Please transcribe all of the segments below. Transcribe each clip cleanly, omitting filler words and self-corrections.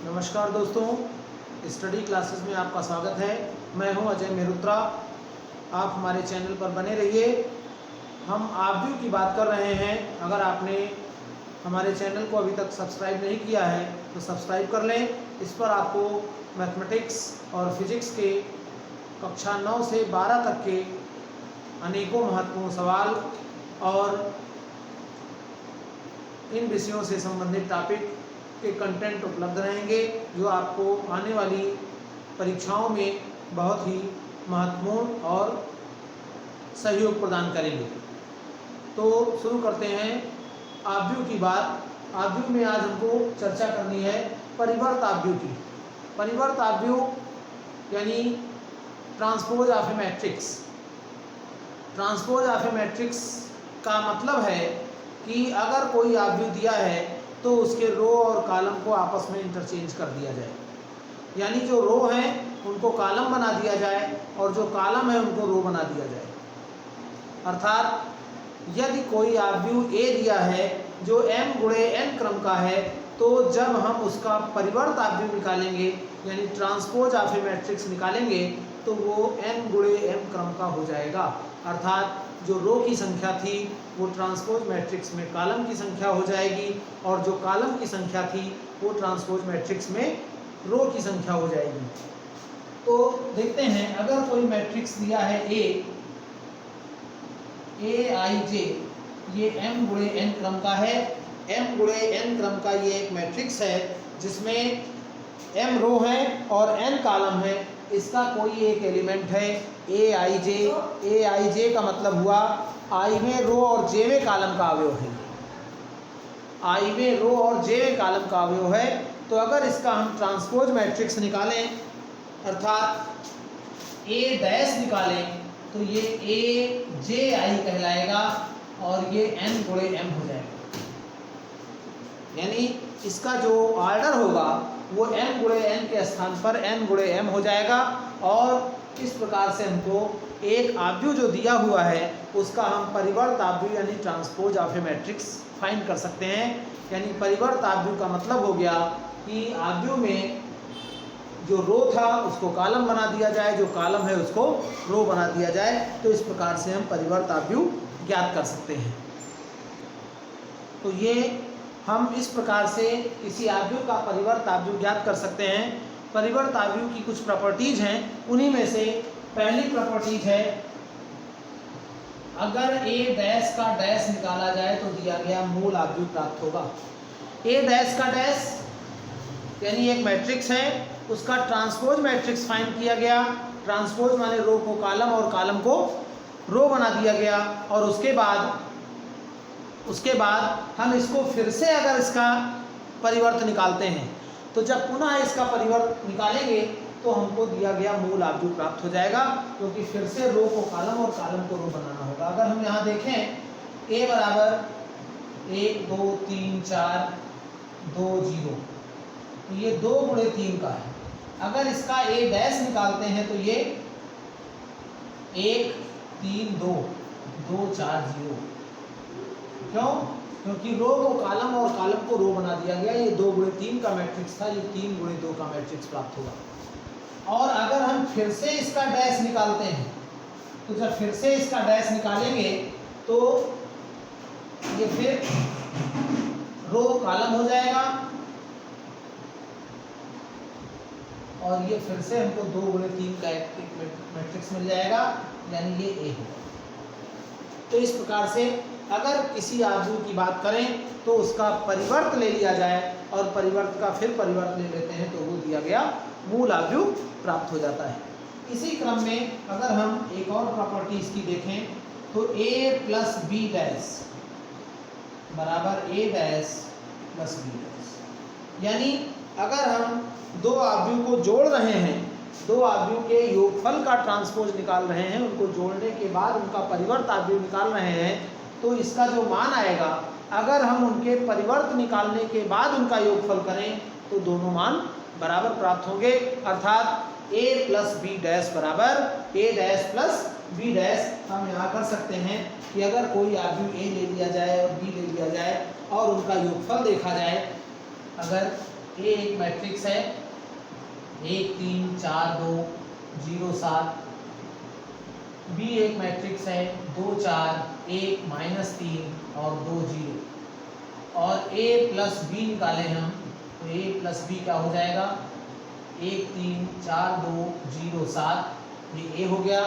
नमस्कार दोस्तों, study classes में आपका स्वागत है। मैं हूं अजय मेहरोत्रा। आप हमारे चैनल पर बने रहिए। हम आव्यूह की बात कर रहे हैं। अगर आपने हमारे चैनल को अभी तक सब्सक्राइब नहीं किया है तो सब्सक्राइब कर लें। इस पर आपको मैथमेटिक्स और फिजिक्स के कक्षा 9 से 12 तक के अनेकों महत्वपूर्ण सवाल और इन विषयों से संबंधित टॉपिक के कंटेंट उपलब्ध रहेंगे, जो आपको आने वाली परीक्षाओं में बहुत ही महत्वपूर्ण और सहयोग प्रदान करेंगे। तो शुरू करते हैं आव्यूह की बात। आव्यूह में आज हमको चर्चा करनी है परिवर्त आव्यूह की। परिवर्त आव्यूह यानी transpose of A matrix. Transpose of A matrix का मतलब है कि अगर कोई आव्यूह दिया है तो उसके रो और कॉलम को आपस में इंटरचेंज कर दिया जाए। यानी जो रो हैं उनको कॉलम बना दिया जाए और जो कॉलम है उनको रो बना दिया जाए। अर्थात यदि कोई आव्यूह ए दिया है जो m गुणे n क्रम का है, तो जब हम उसका परिवर्त आव्यूह निकालेंगे यानी ट्रांसपोज ऑफ ए मैट्रिक्स निकालेंगे तो वो n गुणे m क्रम का हो जाएगा। अर्थात जो रो की संख्या थी वो ट्रांसपोज मैट्रिक्स में कॉलम की संख्या हो जाएगी और जो कॉलम की संख्या थी वो ट्रांसपोज मैट्रिक्स में रो की संख्या हो जाएगी। तो देखते हैं, अगर कोई मैट्रिक्स दिया है ए आई जे, ये m गुणे n क्रम का है। m गुणे n क्रम का ये एक मैट्रिक्स है जिसमें m रो है और n कॉलम है। इसका कोई एक एलिमेंट है ए आई जे। ए आई जे का मतलब हुआ आईवें रो और जेवें कॉलम का अवयव है। आईवें रो और जेवें कॉलम का अवयव है। तो अगर इसका हम ट्रांसपोज मैट्रिक्स निकालें अर्थात ए डैश निकालें तो ये ए जे आई कहलाएगा और ये n गुणे m हो जाएगा। यानी इसका जो ऑर्डर होगा वो n गुणे n के स्थान पर n गुणे m हो जाएगा। और इस प्रकार से हमको एक आव्यूह जो दिया हुआ है उसका हम परिवर्त आव्यूह यानी transpose of A matrix find कर सकते हैं। यानी परिवर्त आव्यूह का मतलब हो गया कि आव्यूह में जो रो था उसको कॉलम बना दिया जाए, जो कॉलम है उसको रो बना दिया जाए। तो इस प्रकार से हम परिवर्त आव्यूह ज्ञात कर सकते हैं। तो ये हम इस प्रकार से किसी आव्यूह का परिवर्त आव्यूह ज्ञात कर सकते हैं। परिवर्त आव्यूह की कुछ प्रॉपर्टीज हैं, उन्हीं में से पहली प्रॉपर्टीज है अगर ए डैश का डैश निकाला जाए तो दिया गया मूल आव्यूह प्राप्त होगा। ए डैश का डैश यानी एक मैट्रिक्स है, उसका ट्रांसपोज मैट्रिक्स फाइंड किया गया। ट्रांसपोज माने रो को कॉलम और कॉलम को रो बना दिया गया। और उसके बाद हम इसको फिर से अगर इसका परिवर्त निकालते हैं तो जब पुनः इसका परिवर्त निकालेंगे तो हमको दिया गया मूल आव्यूह प्राप्त हो जाएगा, क्योंकि फिर से रो को कॉलम और कॉलम को रो बनाना होगा। अगर हम यहाँ देखें a बराबर 1 2 3 4 2 0, तो ये 2 गुणे 3 का है। अगर इसका a डैश निकालते हैं तो ये 1 3 2 2 4 0। क्यों? क्योंकि रो को कॉलम और कॉलम को रो बना दिया गया। ये 2 गुणे 3 का मैट्रिक्स था, ये 3 गुणे 2 का मैट्रिक्स प्राप्त होगा। और अगर हम फिर से इसका डैश निकालते हैं तो जब फिर से इसका डैश निकालेंगे तो ये फिर रो कॉलम हो जाएगा और ये फिर से हमको 2 गुणे 3 का एक मैट्रिक्स मिल जाएगा, यानी ये ए होगा। तो इस प्रकार से अगर किसी आव्यूह की बात करें तो उसका परिवर्त ले लिया जाए और परिवर्त का फिर परिवर्त ले लेते हैं तो वो दिया गया मूल आव्यूह प्राप्त हो जाता है। इसी क्रम में अगर हम एक और प्रॉपर्टी इसकी देखें तो a प्लस बी डैश बराबर a dash plus B dash. यानी अगर हम दो आव्यूह को जोड़ रहे हैं, दो आव्यूह के योगफल का ट्रांसपोज निकाल रहे हैं, उनको जोड़ने के बाद उनका परिवर्त आव्यूह निकाल रहे हैं, तो इसका जो मान आएगा अगर हम उनके परिवर्त निकालने के बाद उनका योगफल करें तो दोनों मान बराबर प्राप्त होंगे। अर्थात a प्लस बी डैश बराबर a dash plus B dash. हम यहाँ कर सकते हैं कि अगर कोई आव्यूह a ले लिया जाए और b ले लिया जाए और उनका योगफल देखा जाए, अगर ए एक मैट्रिक्स है 1 3 4 2 0 7। बी एक मैट्रिक्स है 2 4 1 -3 और 2 0। और ए प्लस बी निकालें हम तो ए प्लस बी क्या हो जाएगा 1 3 4 2 0 7, ये ए हो गया।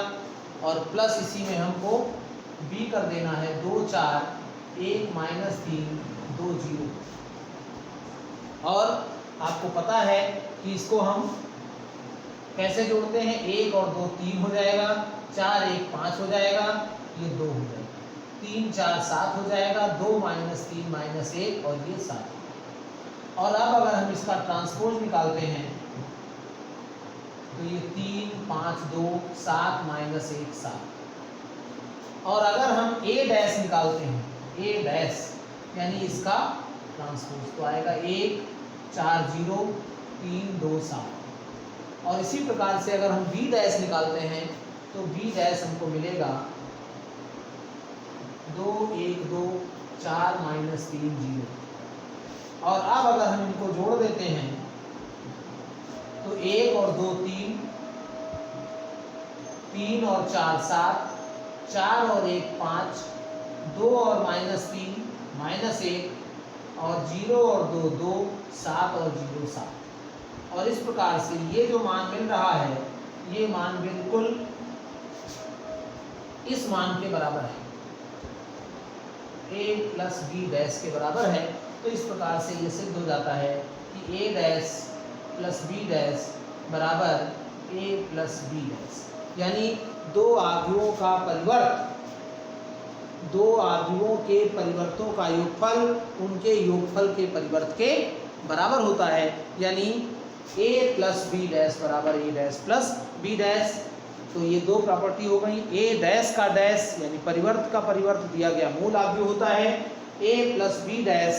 और प्लस इसी में हमको बी कर देना है 2 4 1 -3 2 0। और आपको पता है कि इसको हम कैसे जोड़ते हैं, 1 और 2 3 हो जाएगा, 4 1 5 हो जाएगा, ये 2 हो जाएगा, 3 4 7 हो जाएगा, 2 -3 -1 और ये 7। और अब अगर हम इसका ट्रांसपोज निकालते हैं तो ये 3 5 2 7 -1 7। और अगर हम ए डैश निकालते हैं, ए डैश यानी इसका ट्रांसपोज तो आएगा 1 4 0 3 2 7। और इसी प्रकार से अगर हम बी डैश निकालते हैं तो बी डैश हमको मिलेगा 2 1 2 4 -3 0। और अब अगर हम इनको जोड़ देते हैं तो 1 और 2 3, 3 और 4 7, 4 और 1 5, 2 और -3 -1 और 0 और 2 2, 7 और 0 7। और इस प्रकार से ये जो मान मिल रहा है ये मान बिल्कुल इस मान के बराबर है, a प्लस बी डैश के बराबर है। तो इस प्रकार से ये सिद्ध हो जाता है कि a dash plus B dash बराबर a प्लस बी डैश, यानी दो आव्यूहों का परिवर्त, दो आव्यूहों के परिवर्तों का योगफल उनके योगफल के परिवर्त के बराबर होता है। यानी a प्लस बी डैश बराबर a dash plus B dash. तो ये दो प्रॉपर्टी हो गई। a डैश का डैश यानी परिवर्त का परिवर्त दिया गया मूल आव्यूह होता है, a प्लस बी डैश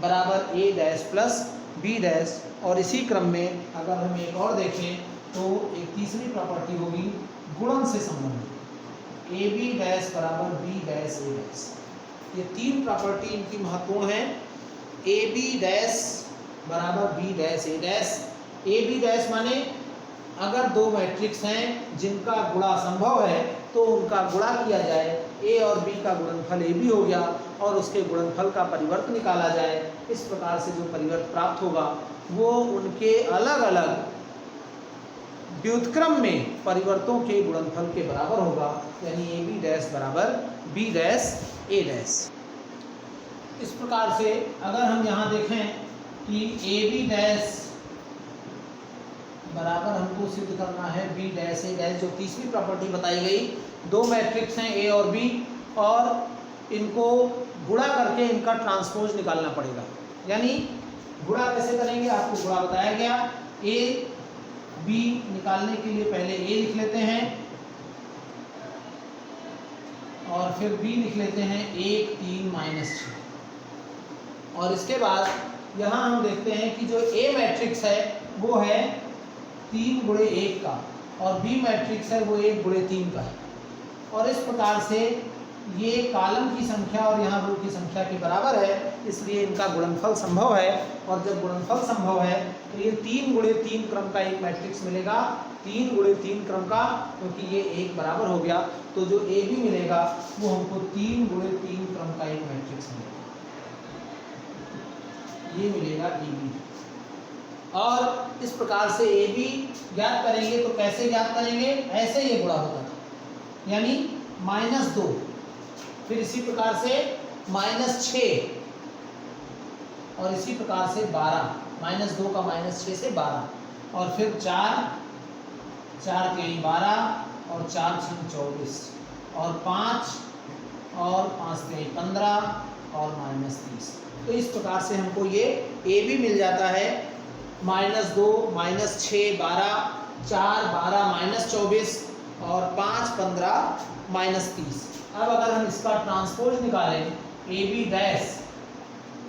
बराबर a dash plus B dash. और इसी क्रम में अगर हम एक और देखें तो एक तीसरी प्रॉपर्टी होगी गुणन से संबंधित, ए बी डैश बराबर बी डैश ए डैश। ये तीन प्रॉपर्टी इनकी महत्वपूर्ण है। ए बी डैश बराबर B dash A dash. A B dash माने अगर दो मैट्रिक्स हैं जिनका गुणा संभव है तो उनका गुणा किया जाए, ए और बी का गुणनफल ए बी हो गया और उसके गुणनफल का परिवर्त निकाला जाए। इस प्रकार से जो परिवर्त प्राप्त होगा वो उनके अलग अलग व्युत्क्रम में परिवर्तों के गुणनफल के बराबर होगा, यानी ए बी डैश बराबर बी डैश ए डैश। इस प्रकार से अगर हम यहाँ देखें कि ए बी डैश बराबर हमको सिद्ध करना है बी डैश ए डैश, जो तीसरी प्रॉपर्टी बताई गई, दो मैट्रिक्स हैं ए और बी और इनको गुणा करके इनका ट्रांसपोज निकालना पड़ेगा। यानी गुणा कैसे करेंगे आपको गुणा बताया गया। ए बी निकालने के लिए पहले ए लिख लेते हैं और फिर बी लिख लेते हैं 1 3 -6। और इसके बाद यहाँ हम देखते हैं कि जो ए मैट्रिक्स है वो है 3 गुणे 1 का और बी मैट्रिक्स है वो 1 गुणे 3 का है। और इस प्रकार से ये कॉलम की संख्या और यहाँ रो की संख्या के बराबर है, इसलिए इनका गुणनफल संभव है। और जब गुणनफल संभव है तो ये 3 गुणे 3 क्रम का एक मैट्रिक्स मिलेगा, 3 गुणे 3 क्रम का, क्योंकि ये एक बराबर हो गया। तो जो ए बी मिलेगा वो हमको 3 गुणे 3 क्रम का एक मैट्रिक्स मिलेगा, ये मिलेगा ए बी। और इस प्रकार से ए बी ज्ञात करेंगे तो कैसे ज्ञात करेंगे, ऐसे ये गुणा होता था, यानी -2, फिर इसी प्रकार से -6 और इसी प्रकार से 12, -2 का -6 से 12 और फिर 4 4 के 12 और 4 6 24 और 5 और 5 के 15 और -30। तो इस प्रकार से हमको ये ए बी मिल जाता है, -2 -6 12 4 12 -24 और 5 15 -30। अब अगर हम इसका ट्रांसपोज निकालें ए बी डैश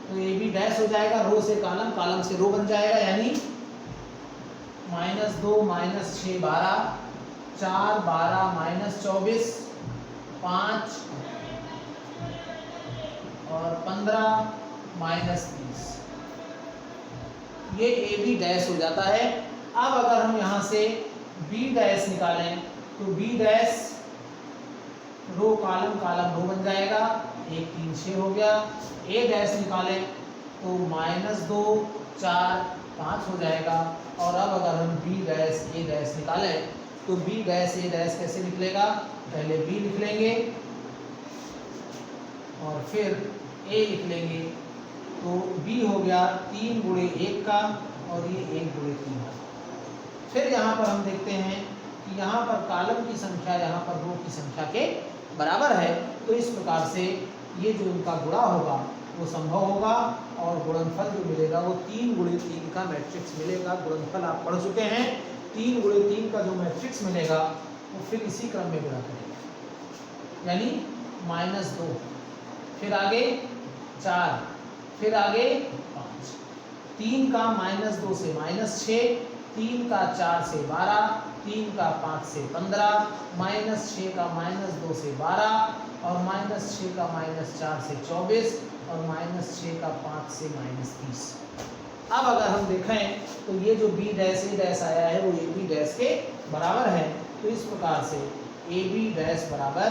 तो ए बी डैश हो जाएगा रो से कॉलम, कॉलम से रो बन जाएगा, यानी -2 -6 12 4 12 -24 5 और 15 -30। ये ए बी डैश हो जाता है। अब अगर हम यहाँ से बी डैश निकालें तो B dash row column column row बन जाएगा, 1 3 6 हो गया। ए डैश निकालें तो -2 4 5 हो जाएगा। और अब अगर हम बी डैश ए डैश निकालें तो बी डैश ए डैश कैसे निकलेगा, पहले बी लिख लेंगे और फिर ए लिख लेंगे, तो बी हो गया 3 गुणे 1 का और ये 1 गुणे 3 का। फिर यहाँ पर हम देखते हैं कि यहाँ पर कॉलम की संख्या यहाँ पर रो की संख्या के बराबर है, तो इस प्रकार से ये जो इनका गुणा होगा वो संभव होगा और गुणनफल जो मिलेगा वो 3 गुणे 3 का मैट्रिक्स मिलेगा। गुणनफल आप पढ़ चुके हैं, 3 गुणे 3 का जो मैट्रिक्स मिलेगा वो फिर इसी क्रम में गुणा करेगा, यानी -2, फिर आगे 4, फिर आगे 5, 3 का -2 से -6, 3 का 4 से 12, 3 का 5 से 15, -6 का -2 से 12 और -6 का -4 से 24 और -6 का 5 से -30। अब अगर हम देखें तो ये जो बी डैश ए डैश आया है वो ए बी डैश के बराबर है, तो इस प्रकार से ए बी डैश बराबर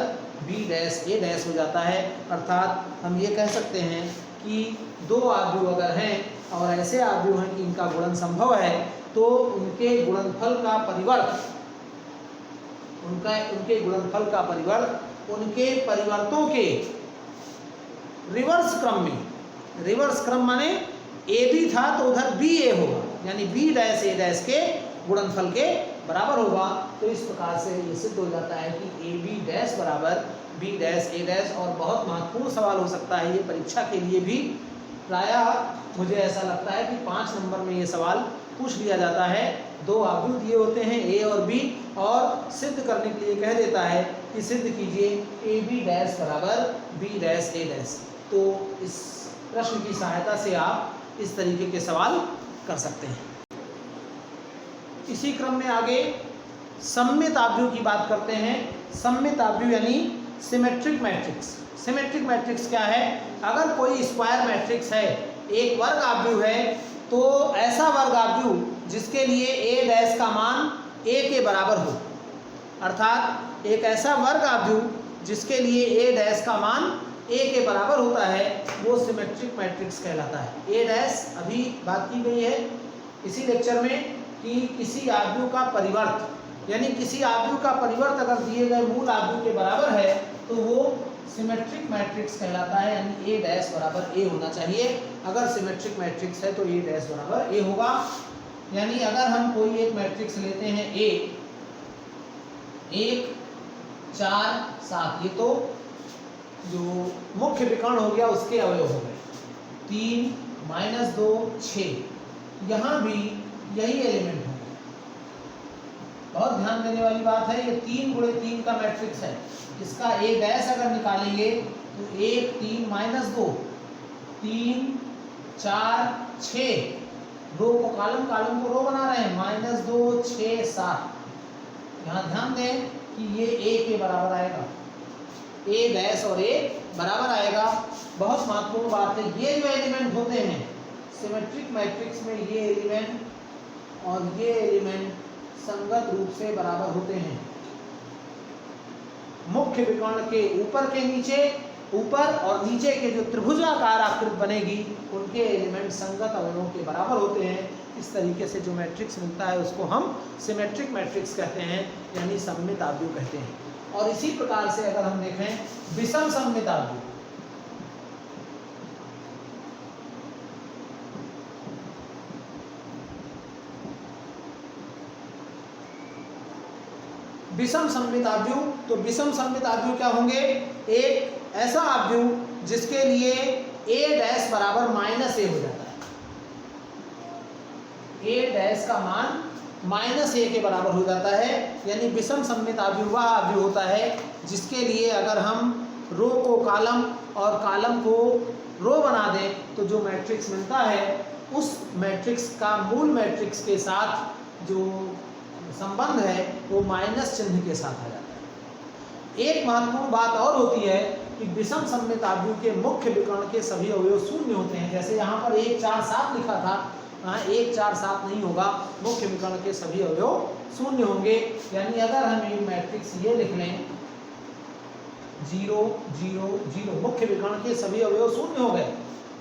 बी डैश ए डैश हो जाता है। अर्थात हम ये कह सकते हैं कि दो आव्यूह अगर हैं और ऐसे आव्यूह हैं कि इनका गुणन संभव है, तो उनके गुणनफल का परिवर्त उनके परिवर्तों के रिवर्स क्रम माने ए बी था तो उधर बी ए होगा, यानी बी डैश ए डैश के गुणनफल के बराबर होगा। तो इस प्रकार से ये सिद्ध हो जाता है कि ए बी डैश बराबर बी डैश ए डैश। और बहुत महत्वपूर्ण सवाल हो सकता है ये परीक्षा के लिए भी, प्रायः मुझे ऐसा लगता है कि 5 नंबर में ये सवाल पूछ लिया जाता है। 2 आव्यूह दिए होते हैं ए और बी, और सिद्ध करने के लिए कह देता है कि सिद्ध कीजिए ए बी डैश बराबर बी डैश ए डैश। तो इस प्रश्न की सहायता से आप इस तरीके के सवाल कर सकते हैं। इसी क्रम में आगे सममित आव्यूह की बात करते हैं। सममित आव्यूह यानी सिमेट्रिक मैट्रिक्स। सिमेट्रिक मैट्रिक्स क्या है, अगर कोई स्क्वायर मैट्रिक्स है, एक वर्ग आव्यूह है, तो ऐसा वर्ग आव्यूह जिसके लिए ए डैश का मान ए के बराबर हो, अर्थात एक ऐसा वर्ग आव्यूह जिसके लिए ए डैश का मान ए के बराबर होता है, वो सिमेट्रिक मैट्रिक्स कहलाता है। ए डैश अभी बात की गई है इसी लेक्चर में कि किसी आव्यूह का परिवर्त, यानी किसी आव्यूह का परिवर्त अगर दिए गए मूल आव्यूह के बराबर है तो वो सिमेट्रिक मैट्रिक्स कहलाता है, यानी ए डैश बराबर ए होना चाहिए। अगर सिमेट्रिक मैट्रिक्स है तो ए डैश बराबर ए होगा। यानी अगर हम कोई एक मैट्रिक्स लेते हैं ए 1 4 7, ये तो जो मुख्य विकर्ण हो गया उसके अवयव हो गए, 3 -2 6, यहाँ भी यही एलिमेंट है। बहुत ध्यान देने वाली बात है, ये 3 गुणे 3 का मैट्रिक्स है। इसका ए डैश अगर निकालेंगे तो 1 3 -2 3 4 6, रो को कॉलम को रो बना रहे हैं, -2 6 7। यहाँ ध्यान दें कि ये ए के बराबर आएगा, ए डैश और ए बराबर आएगा। बहुत महत्वपूर्ण बात है, ये जो एलिमेंट होते हैं सिमेट्रिक मैट्रिक्स में, ये एलिमेंट और ये एलिमेंट संगत रूप से बराबर होते हैं। मुख्य विकर्ण के ऊपर और नीचे के जो त्रिभुजाकार आकृति बनेगी उनके एलिमेंट संगत अवयवों के बराबर होते हैं। इस तरीके से जो मैट्रिक्स मिलता है उसको हम सिमेट्रिक मैट्रिक्स कहते हैं, यानी सममित आव्यूह कहते हैं। और इसी प्रकार से अगर हम देखें विषम सममित आव्यूह, विषम सममित आव्यूह, तो विषम सममित आव्यूह क्या होंगे, एक ऐसा आव्यूह जिसके लिए ए डैश बराबर -a हो जाता है, ए डैश का मान -a के बराबर हो जाता है। यानी विषम सममित आव्यूह वह आव्यूह होता है जिसके लिए अगर हम रो को कॉलम और कॉलम को रो बना दें तो जो मैट्रिक्स मिलता है उस मैट्रिक्स का मूल मैट्रिक्स के साथ जो संबंध है वो माइनस चिन्ह के साथ आ जाता है। एक महत्वपूर्ण बात और होती है कि विषम सममित आव्यूह के मुख्य विकर्ण के सभी अवयव शून्य होते हैं। जैसे यहाँ पर 1 4 7 लिखा था, हाँ 1 4 7 नहीं होगा, मुख्य विकर्ण के सभी अवयव शून्य होंगे। यानी अगर हम एक मैट्रिक्स ये लिख लें 0 0 0, मुख्य विकर्ण के सभी अवयव शून्य हो गए,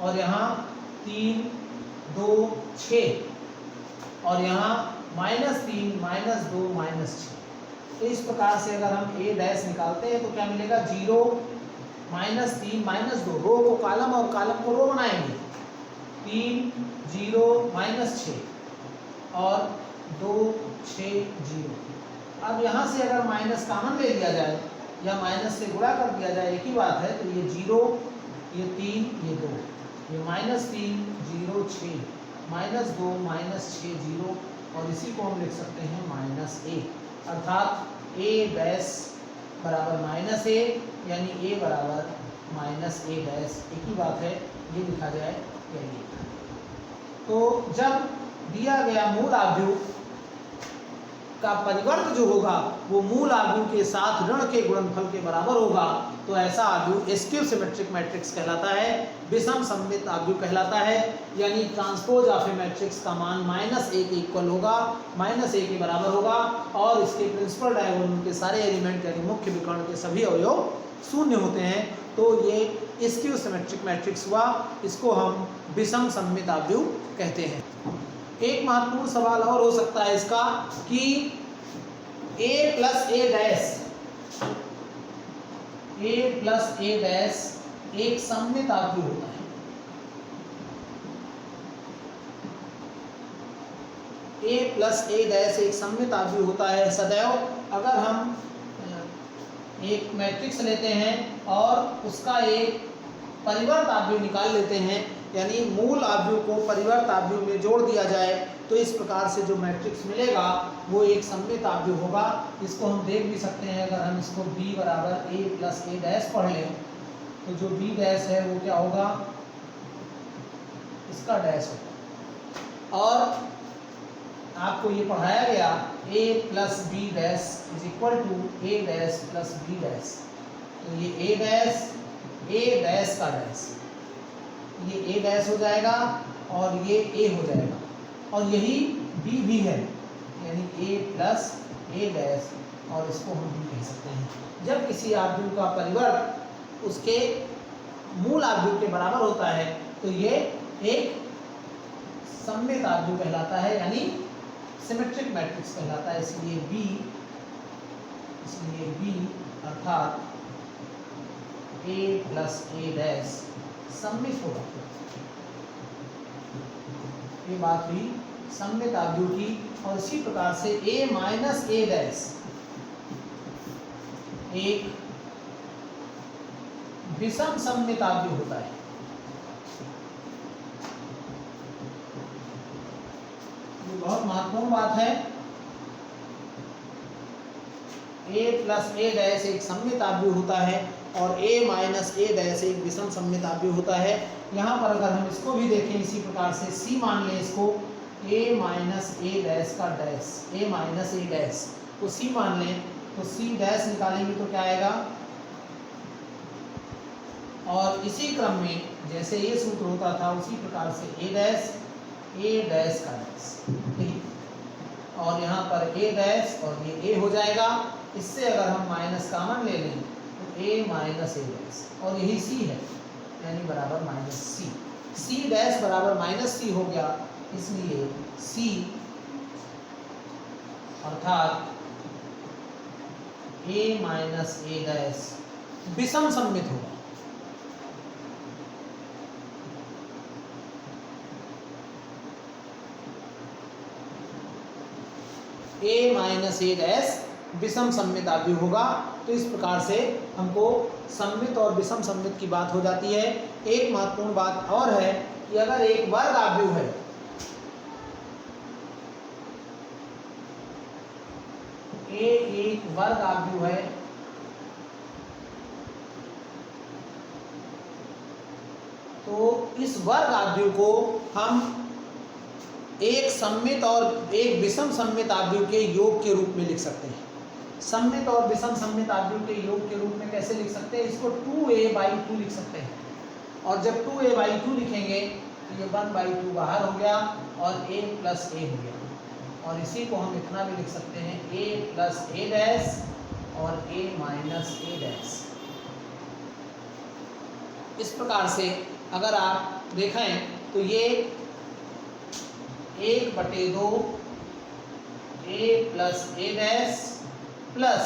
और यहाँ 3 2 6 और यहाँ -3 -2 -6। तो इस प्रकार से अगर हम a डैश निकालते हैं तो क्या मिलेगा 0 -3 -2, रो को कॉलम और कॉलम को रो बनाएंगे, 3 0 -6 और 2 6 0। अब यहाँ से अगर माइनस कॉमन ले लिया जाए या माइनस से गुणा कर दिया जाए, एक ही बात है, तो ये 0 ये 3 ये 2, ये -3 0 6 -2 -6 0, और इसी को हम लिख सकते हैं -a, अर्थात a डैश बराबर -a, यानी a बराबर -a डैश, एक ही बात है, ये लिखा जाए या ये। तो जब दिया गया मूल आव्यूह का परिवर्त जो होगा वो मूल आव्यूह के साथ ऋण के गुणनफल के बराबर होगा, तो ऐसा आव्यूह स्क्यू सिमेट्रिक मैट्रिक्स कहलाता है, विषम सममित आव्यूह कहलाता है। यानी ट्रांसपोज ऑफ ए मैट्रिक्स का मान -a के इक्वल होगा, -a के बराबर होगा, और इसके प्रिंसिपल डायगोनल के सारे एलिमेंट यानी मुख्य विकर्ण के सभी अवयव शून्य होते हैं। तो ये स्क्यू सिमेट्रिक मैट्रिक्स हुआ, इसको हम विषम सममित आव्यूह कहते हैं। एक महत्वपूर्ण सवाल और हो सकता है इसका कि a प्लस a डैश एक सममित आव्यूह होता है। a प्लस a डैश एक सममित आव्यूह होता है सदैव अगर हम एक मैट्रिक्स लेते हैं और उसका एक परिवर्त आव्यूह निकाल लेते हैं, यानी मूल आव्यूह को परिवर्त आव्यूह में जोड़ दिया जाए, तो इस प्रकार से जो मैट्रिक्स मिलेगा वो एक सममित आव्यूह होगा। इसको हम देख भी सकते हैं, अगर हम इसको b बराबर a प्लस a डैश पढ़ लें तो जो b डैश है वो क्या होगा, इसका डैश होगा, और आपको ये पढ़ाया गया a plus b dash is equal to a dash plus b dash, तो ये a डैश का डैश, ये a डैश हो जाएगा और ये a हो जाएगा, और यही b भी है, यानी a प्लस a डैश, और इसको हम b कह सकते हैं। जब किसी आव्यूह का परिवर्त उसके मूल आव्यूह के बराबर होता है तो ये एक सममित आव्यूह कहलाता है, यानी सिमेट्रिक मैट्रिक्स कहलाता है। इसलिए b अर्थात a प्लस a डैश सममित होगा। ये बात हुई सममित आव्यूह की, और इसी प्रकार से a माइनस a डैश एक विषम सममित आव्यूह होता है। ये बहुत महत्वपूर्ण बात है। a प्लस a डैश एक सममित आव्यूह होता है और a माइनस a डैश एक विषम सममित आव्यूह होता है। यहाँ पर अगर हम इसको भी देखें इसी प्रकार से c मान लें इसको, a माइनस a डैश का dash, a minus a dash को c मान लें, तो c डैश निकालेंगे तो क्या आएगा, और इसी क्रम में जैसे ये सूत्र होता था उसी प्रकार से a डैश का डैश, ठीक, और यहाँ पर a डैश और ये a हो जाएगा। इससे अगर हम माइनस कॉमन ले लें तो a माइनस a डैश, और यही c है, यानी बराबर माइनस c डैश बराबर माइनस c हो गया, इसलिए c अर्थात a माइनस a डैश विषम सममित होगा। a माइनस a डैश विषम सममित आव्यूह होगा। तो इस प्रकार से हमको सममित और विषम सममित की बात हो जाती है। एक महत्वपूर्ण बात और है कि अगर एक वर्ग आव्यूह है, a एक वर्ग आव्यूह है, तो इस वर्ग आव्यूह को हम एक सममित और एक विषम सममित आव्यूह के योग के रूप में लिख सकते हैं। सममित और विषम सममित आव्यूह के योग के रूप में कैसे लिख सकते हैं, इसको 2a/2 लिख सकते हैं, और जब 2a/2 लिखेंगे तो ये 1/2 बाहर हो गया और a प्लस ए हो गया, और इसी को हम इतना भी लिख सकते हैं a प्लस ए डैश और a माइनस ए डैश। इस प्रकार से अगर आप देखें तो ये 1/2 a plus A dash plus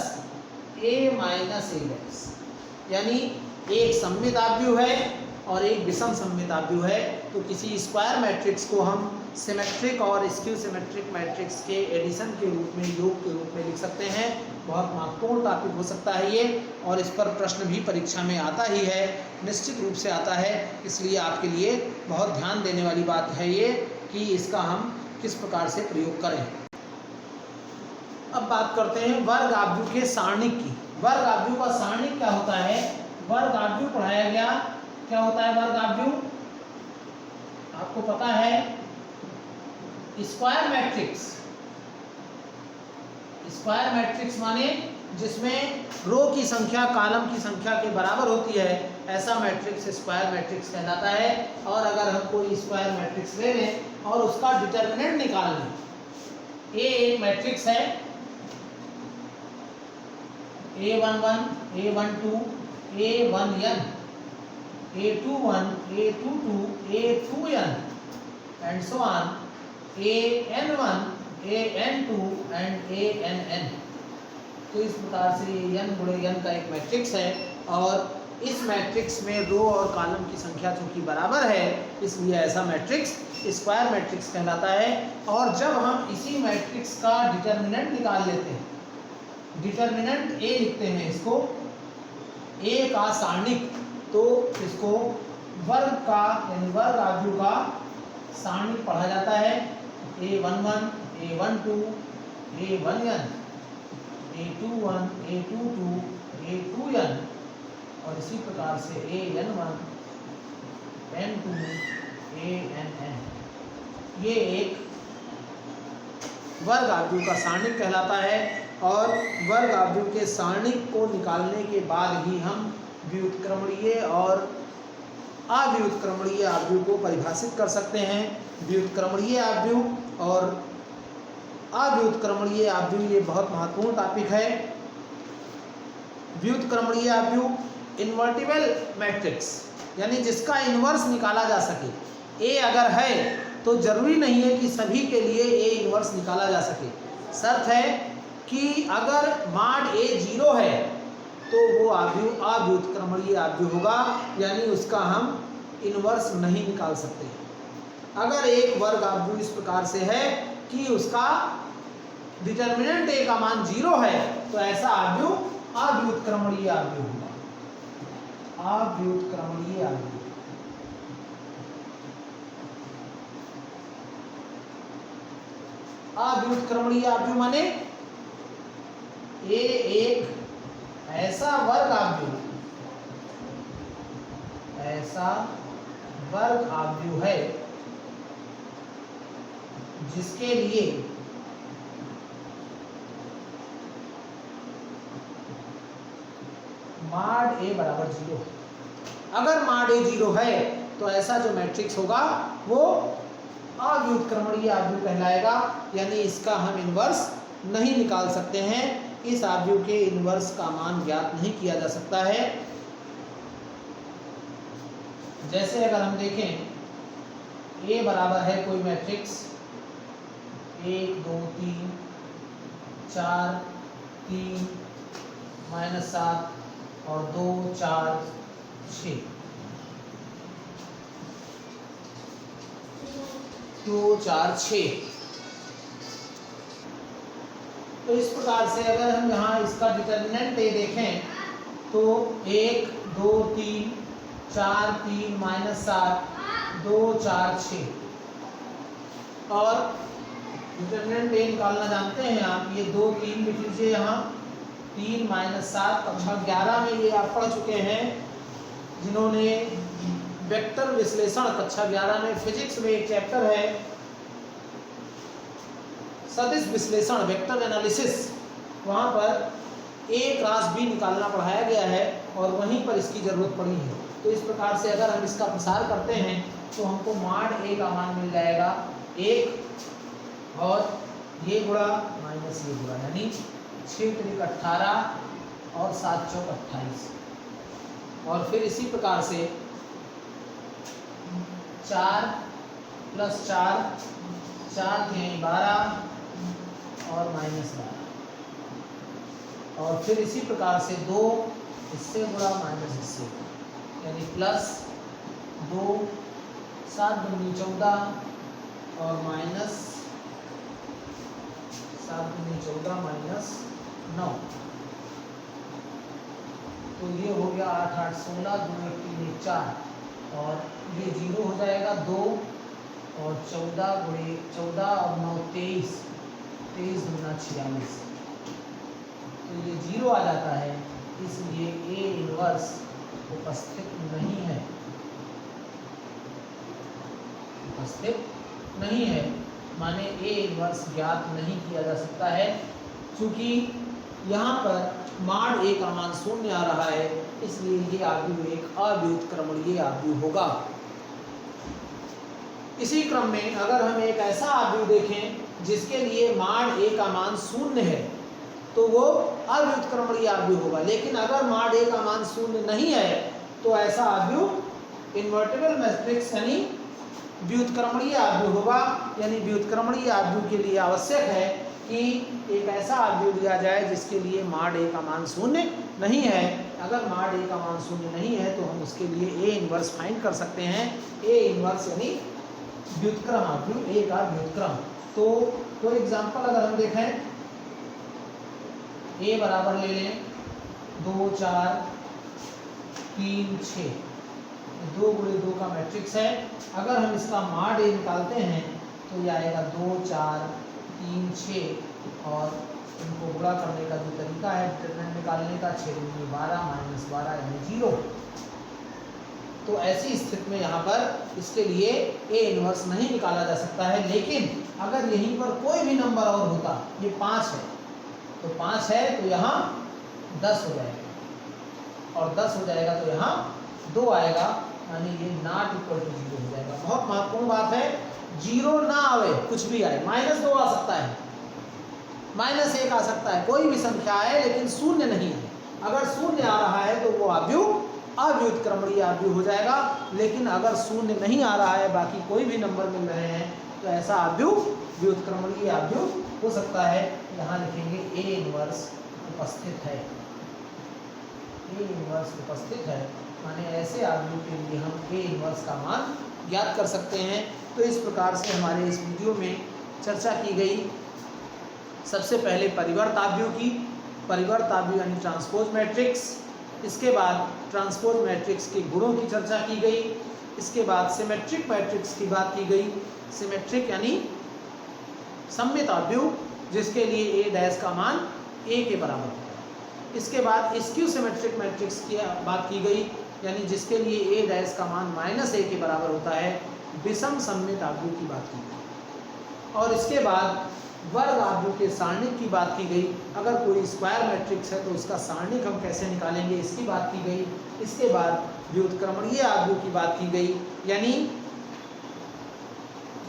a minus A dash, यानी एक सममित आव्यूह है और एक विषम सममित आव्यूह है। तो किसी स्क्वायर मैट्रिक्स को हम सिमेट्रिक और स्क्यू सिमेट्रिक मैट्रिक्स के एडिशन के रूप में, योग के रूप में लिख सकते हैं। बहुत महत्वपूर्ण टॉपिक हो सकता है ये, और इस पर प्रश्न भी परीक्षा में आता ही है, निश्चित रूप से आता है। इसलिए आपके लिए बहुत ध्यान देने वाली बात है ये कि इसका हम किस प्रकार से प्रयोग करें। अब बात करते हैं वर्ग आव्यूह के सारणिक की। वर्ग आव्यूह का सारणिक क्या होता है? वर्ग आव्यूह पढ़ाया गया, क्या होता है वर्ग आव्यूह? आपको पता है स्क्वायर मैट्रिक्स। स्क्वायर मैट्रिक्स माने जिसमें रो की संख्या कॉलम की संख्या के बराबर होती है, ऐसा मैट्रिक्स स्क्वायर मैट्रिक्स कहलाता है। और अगर हम कोई स्क्वायर मैट्रिक्स ले लें और उसका डिटर्मिनेंट निकाल लें, ए एक मैट्रिक्स है, A11, A12, A1n, A21, A22, A2n and so on, AN1, AN2 and ANn। तो इस प्रकार से n गुणे n का एक मैट्रिक्स है, और इस मैट्रिक्स में रो और कॉलम की संख्या चूंकि बराबर है, इसलिए ऐसा मैट्रिक्स स्क्वायर मैट्रिक्स कहलाता है। और जब हम इसी मैट्रिक्स का डिटर्मिनेंट निकाल लेते हैं, डिटर्मिनेंट a लिखते हैं इसको, a का सारणिक, तो इसको वर्ग का यानी वर्ग आव्यूह का सारणिक पढ़ा जाता है। A11, A12, A1n, A21, A22, A2n और इसी प्रकार से AN1, N2, ANn। ये एक वर्ग आव्यूह का सारणिक कहलाता है। और वर्ग आव्यूह के सारणिक को निकालने के बाद ही हम व्युत्क्रमणीय और अव्युत्क्रमणीय आव्यूह को परिभाषित कर सकते हैं। व्युत्क्रमणीय आव्यूह और अव्युत्क्रमणीय आव्यूह ये बहुत महत्वपूर्ण टॉपिक है। व्युत्क्रमणीय आव्यूह इन्वर्टिबल मैट्रिक्स, यानी जिसका इन्वर्स निकाला जा सके। ए अगर है तो जरूरी नहीं है कि सभी के लिए ए इन्वर्स निकाला जा सके। शर्त है कि अगर माड ए 0 है तो वो आव्यूह अव्युत्क्रमणीय आव्यूह होगा, यानी उसका हम इन्वर्स नहीं निकाल सकते। अगर एक वर्ग आव्यूह इस प्रकार से है कि उसका डिटर्मिनेंट ए का मान 0 है, तो ऐसा आव्यूह अव्युत्क्रमणीय आव्यूह होगा। अव्युत्क्रमणीय आव्यूह, अव्युत्क्रमणीय आव्यूह माने ए एक ऐसा वर्ग आव्यूह, ऐसा वर्ग आव्यूह है जिसके लिए माड ए बराबर 0। अगर माड ए 0 है तो ऐसा जो मैट्रिक्स होगा वो अव्युत्क्रमणीय आव्यूह कहलाएगा, यानी इसका हम इन्वर्स नहीं निकाल सकते हैं। इस आव्यूह के इन्वर्स का मान ज्ञात नहीं किया जा सकता है। जैसे अगर हम देखें ए बराबर है कोई मैट्रिक्स 1 2 3 4 3 -7 और 2 4 6, 2 4 6। तो इस प्रकार से अगर हम यहाँ इसका डिटर्मिनेंट ए देखें तो 1 2 3 4 3 -7 2 4 6, और डिटर्मिनेंट ए निकालना जानते हैं आप। ये 2 3 लिख लीजिए यहाँ, 3 -7 कक्षा 11 में ये आप पढ़ चुके हैं। जिन्होंने वेक्टर विश्लेषण कक्षा 11 में फिजिक्स में एक चैप्टर है सदिश विश्लेषण, वेक्टर एनालिसिस, वहाँ पर ए क्रॉस बी निकालना पढ़ाया गया है और वहीं पर इसकी ज़रूरत पड़ी है। तो इस प्रकार से अगर हम इसका प्रसार करते हैं तो हमको माड ए का मान मिल जाएगा 1 और ये गुणा माइनस ये गुणा, यानी 6 त्रिक 18 और 7 चौक 28। और फिर इसी प्रकार से 4 + 4 4 के 12 और -12, और फिर इसी प्रकार से 2 इससे गुणा माइनस इससे, यानी +2 7 दूनी 14 और -7 दूनी 14 -9, तो ये हो गया 8 8 16 2 1 3 1 4, और ये 0 हो जाएगा 2 और 14 गुणे 14 और 9 23, 23 दूना 46, तो ये 0 आ जाता है, इसलिए ए इनवर्स उपस्थित नहीं है, उपस्थित नहीं है, माने ए इनवर्स ज्ञात नहीं किया जा सकता है, क्योंकि यहाँ पर माड ए का मान 0 आ रहा है, इसलिए ये आव्यूह एक अव्युत्क्रमणीय आव्यूह होगा। इसी क्रम में अगर हम एक ऐसा आव्यूह देखें जिसके लिए माड ए का मान 0 है, तो वो अव्युत्क्रमणीय आव्यूह होगा। लेकिन अगर माड ए का मान 0 नहीं है, तो ऐसा आव्यूह इन्वर्टिबल मैट्रिक्स यानी व्युत्क्रमणीय आव्यूह होगा। यानी व्युत्क्रमणीय आव्यूह के लिए आवश्यक है कि एक ऐसा आव्यूह दिया जाए जिसके लिए माड ए का मान 0 नहीं है। अगर माड ए का मान 0 नहीं है, तो हम उसके लिए ए इनवर्स फाइंड कर सकते हैं। ए इनवर्स यानी व्युत्क्रम आव्यूह, ए का व्युत्क्रम। तो फॉर एग्जाम्पल अगर हम देखें, ए बराबर ले लें 2 4 3 6, 2 गुणे 2 का मैट्रिक्स है। अगर हम इसका माड ए निकालते हैं तो ये आएगा 2 4 3 6, और इनको गुणा करने का जो तरीका है डिटरमिनेंट निकालने का, 6 दूनी 12 -12 यानी 0। तो ऐसी स्थिति में यहाँ पर इसके लिए ए इनवर्स नहीं निकाला जा सकता है। लेकिन अगर यहीं पर कोई भी नंबर और होता, ये 5 है, तो 5 है तो यहाँ 10 हो जाएगा, और 10 हो जाएगा तो यहाँ 2 आएगा, यानी ये ≠ 0 हो जाएगा। बहुत महत्वपूर्ण बात है, 0 ना आवे, कुछ भी आए, -2 आ सकता है, -1 आ सकता है, कोई भी संख्या आए, लेकिन 0 नहीं है। अगर 0 आ रहा है तो वो आव्यूह अव्युत्क्रमणीय आव्यूह हो जाएगा। लेकिन अगर 0 नहीं आ रहा है, बाकी कोई भी नंबर मिल रहे हैं, तो ऐसा आव्यूह व्युत्क्रमणीय आव्यूह हो सकता है। यहाँ लिखेंगे ए इनवर्स उपस्थित है, ए इनवर्स उपस्थित है, माने ऐसे आव्यूह के लिए हम ए इनवर्स का मान ज्ञात कर सकते हैं। तो इस प्रकार से हमारे इस वीडियो में चर्चा की गई सबसे पहले परिवर्त आव्यूह की, परिवर्त आव्यूह यानी ट्रांसपोज मैट्रिक्स। इसके बाद ट्रांसपोज मैट्रिक्स के गुणों की चर्चा की गई। इसके बाद सिमेट्रिक मैट्रिक्स की बात की गई, सिमेट्रिक यानी सममित आव्यूह जिसके लिए ए डैश का मान ए के बराबर होता है। इसके बाद स्क्यू सिमेट्रिक मैट्रिक्स की बात की गई, यानी जिसके लिए ए डैश का मान -a के बराबर होता है। विषम सममित आव्यूह की बात की गई, और इसके बाद वर्ग आव्यूह के सारणिक की बात की गई। अगर कोई स्क्वायर मैट्रिक्स है तो उसका सारणिक हम कैसे निकालेंगे, इसकी बात की गई। इसके बाद व्युत्क्रमणीय आव्यूह की बात की गई, यानी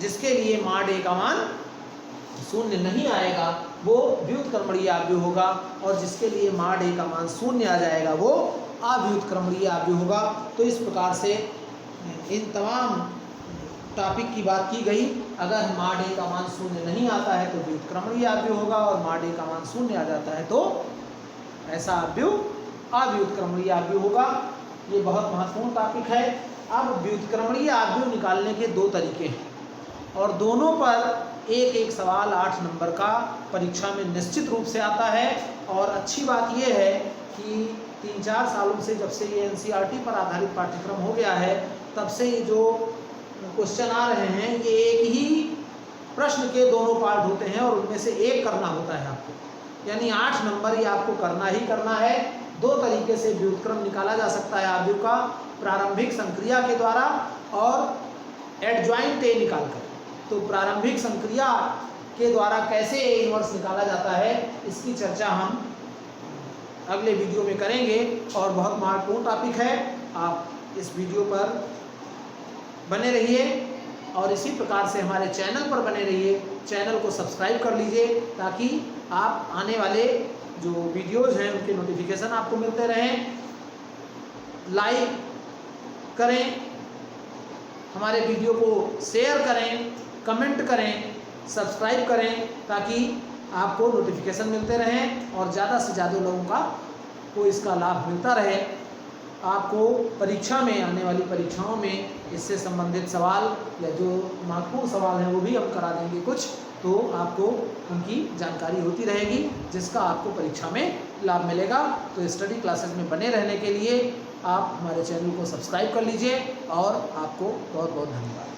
जिसके लिए माड ए का मान 0 नहीं आएगा वो व्युत्क्रमणीय आव्यूह होगा, और जिसके लिए माड ए का मान 0 आ जाएगा वो अव्युत्क्रमणीय आव्यूह होगा। तो इस प्रकार से इन तमाम टॉपिक की बात की गई। अगर माड ए का मान 0 नहीं आता है तो व्युत्क्रमणीय आव्यूह होगा, और माड ए का मान 0 आ जाता है तो ऐसा आव्यूह अव्युत्क्रमणीय आव्यूह होगा। ये बहुत महत्वपूर्ण टॉपिक है। अब व्युत्क्रमणीय आव्यूह निकालने के 2 तरीके हैं, और दोनों पर एक एक सवाल 8 नंबर का परीक्षा में निश्चित रूप से आता है। और अच्छी बात यह है कि 3-4 सालों से, जब से ये NCERT पर आधारित पाठ्यक्रम हो गया है, तब से जो क्वेश्चन आ रहे हैं ये एक ही प्रश्न के दोनों पार्ट होते हैं, और उनमें से एक करना होता है आपको, यानी 8 नंबर ही आपको करना ही करना है। 2 तरीके से व्युत्क्रम निकाला जा सकता है आव्यूह का, प्रारंभिक संक्रिया के द्वारा और एडजॉइंट ए निकालकर। तो प्रारंभिक संक्रिया के द्वारा कैसे ए इनवर्स निकाला जाता है, इसकी चर्चा हम अगले वीडियो में करेंगे, और बहुत महत्वपूर्ण टॉपिक है। आप इस वीडियो पर बने रहिए और इसी प्रकार से हमारे चैनल पर बने रहिए। चैनल को सब्सक्राइब कर लीजिए ताकि आप आने वाले जो वीडियोज़ हैं उनके नोटिफिकेशन आपको मिलते रहें। लाइक करें, हमारे वीडियो को शेयर करें, कमेंट करें, सब्सक्राइब करें ताकि आपको नोटिफिकेशन मिलते रहें और ज़्यादा से ज़्यादा लोगों को इसका लाभ मिलता रहे। आपको परीक्षा में, आने वाली परीक्षाओं में इससे संबंधित सवाल या जो महत्वपूर्ण सवाल हैं वो भी हम करा देंगे कुछ, तो आपको उनकी जानकारी होती रहेगी जिसका आपको परीक्षा में लाभ मिलेगा। तो स्टडी क्लासेस में बने रहने के लिए आप हमारे चैनल को सब्सक्राइब कर लीजिए और आपको बहुत बहुत धन्यवाद।